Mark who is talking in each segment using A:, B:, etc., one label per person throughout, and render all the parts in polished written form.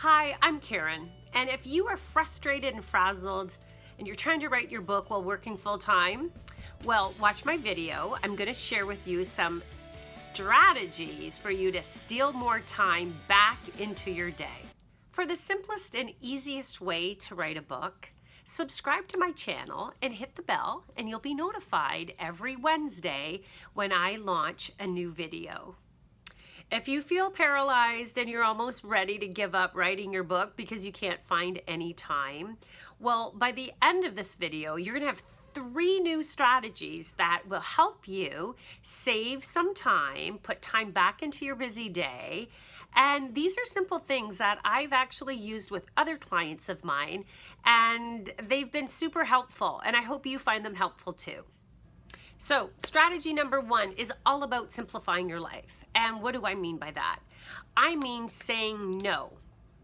A: Hi, I'm Karen, and if you are frustrated and frazzled and you're trying to write your book while working full-time, well, watch my video. I'm going to share with you some strategies for you to steal more time back into your day. For the simplest and easiest way to write a book, subscribe to my channel and hit the bell, and you'll be notified every Wednesday when I launch a new video. If you feel paralyzed and you're almost ready to give up writing your book because you can't find any time, well, by the end of this video, you're gonna have 3 new strategies that will help you save some time, put time back into your busy day. And these are simple things that I've actually used with other clients of mine, and they've been super helpful, and I hope you find them helpful too. So strategy number 1 is all about simplifying your life. And what do I mean by that? I mean saying no.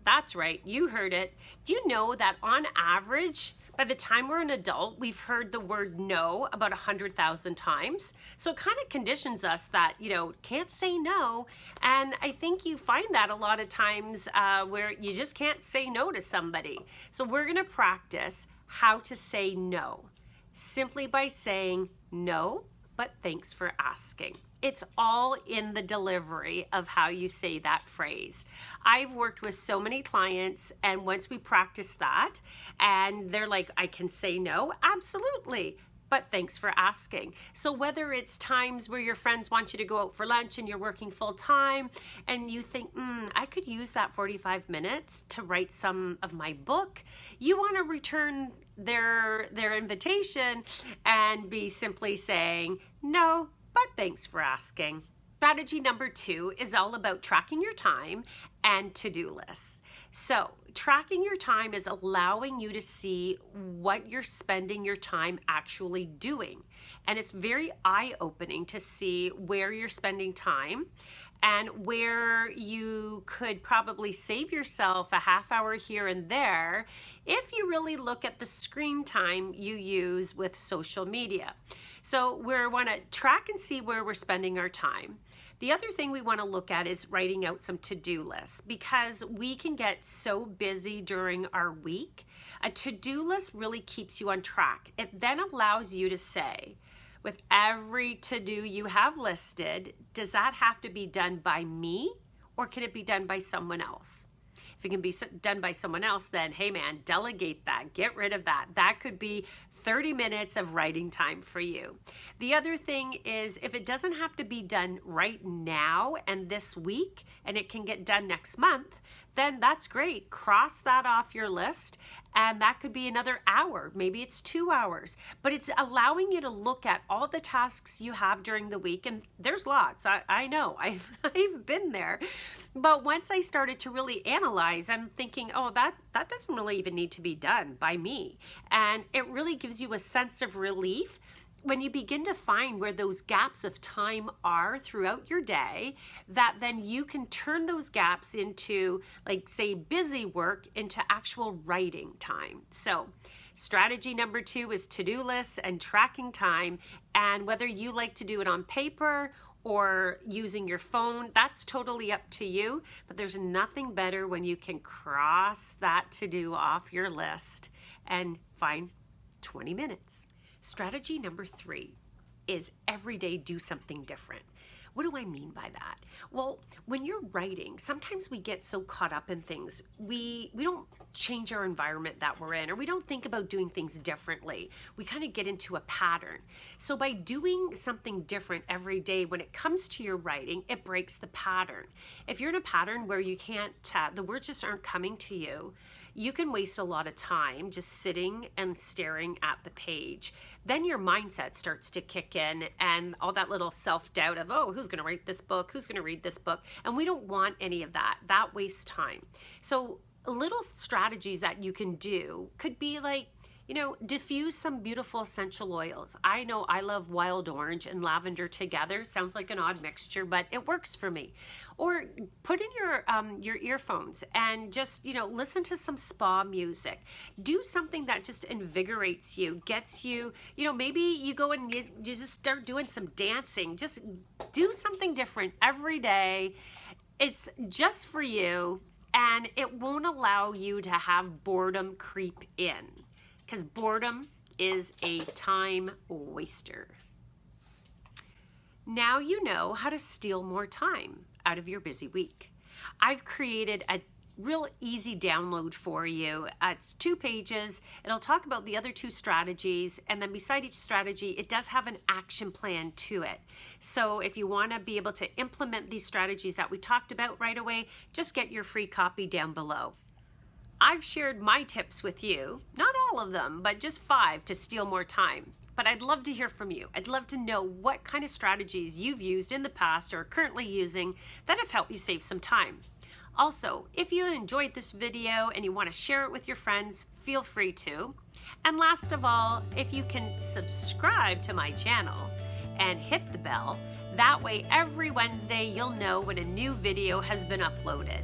A: That's right, you heard it. Do you know that on average, by the time we're an adult, we've heard the word no about 100,000 times? So it kind of conditions us that, can't say no. And I think you find that a lot of times where you just can't say no to somebody. So we're gonna practice how to say no, simply by saying no, but thanks for asking. It's all in the delivery of how you say that phrase. I've worked with so many clients, and once we practice that, and they're like, I can say no, absolutely, but thanks for asking. So whether it's times where your friends want you to go out for lunch and you're working full time and you think, I could use that 45 minutes to write some of my book, you want to return their invitation and be simply saying, no, but thanks for asking. Strategy number 2 is all about tracking your time and to-do lists. So tracking your time is allowing you to see what you're spending your time actually doing. And it's very eye-opening to see where you're spending time and where you could probably save yourself a half hour here and there if you really look at the screen time you use with social media. So we want to track and see where we're spending our time. The other thing we want to look at is writing out some to-do lists, because we can get so busy during our week. A to-do list really keeps you on track. It then allows you to say, with every to-do you have listed, does that have to be done by me, or can it be done by someone else? If it can be done by someone else, then hey man, delegate that, get rid of that. That could be 30 minutes of writing time for you. The other thing is, if it doesn't have to be done right now and this week, and it can get done next month, then that's great. Cross that off your list, and that could be another hour. Maybe it's 2 hours, but it's allowing you to look at all the tasks you have during the week, and there's lots. I know, I've been there. But once I started to really analyze, I'm thinking, oh, that doesn't really even need to be done by me. And it really gives you a sense of relief when you begin to find where those gaps of time are throughout your day, that then you can turn those gaps into, like, say, busy work into actual writing time. So strategy number 2 is to-do lists and tracking time. And whether you like to do it on paper or using your phone, that's totally up to you. But there's nothing better when you can cross that to-do off your list and find 20 minutes. Strategy number 3 is every day do something different. What do I mean by that? Well, when you're writing, sometimes we get so caught up in things. We don't change our environment that we're in, or we don't think about doing things differently. We kind of get into a pattern. So by doing something different every day, when it comes to your writing, it breaks the pattern. If you're in a pattern where you can't, the words just aren't coming to you, you can waste a lot of time just sitting and staring at the page. Then your mindset starts to kick in, and all that little self-doubt of, oh, who's going to write this book? Who's going to read this book? And we don't want any of that. That wastes time. So little strategies that you can do could be like, diffuse some beautiful essential oils. I know I love wild orange and lavender together. Sounds like an odd mixture, but it works for me. Or put in your earphones and just, listen to some spa music. Do something that just invigorates you, gets you, maybe you go and you just start doing some dancing. Just do something different every day. It's just for you. and it won't allow you to have boredom creep in, because boredom is a time waster. Now you know how to steal more time out of your busy week. I've created a real easy download for you. It's 2 pages. It'll talk about the other 2 strategies, and then beside each strategy, it does have an action plan to it. So if you want to be able to implement these strategies that we talked about right away, just get your free copy down below. I've shared my tips with you, not all of them, but just 5 to steal more time. But I'd love to hear from you. I'd love to know what kind of strategies you've used in the past or are currently using that have helped you save some time. Also, if you enjoyed this video and you want to share it with your friends, feel free to. And last of all, if you can subscribe to my channel and hit the bell, that way every Wednesday you'll know when a new video has been uploaded.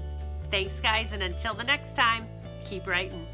A: Thanks guys, and until the next time, keep writing.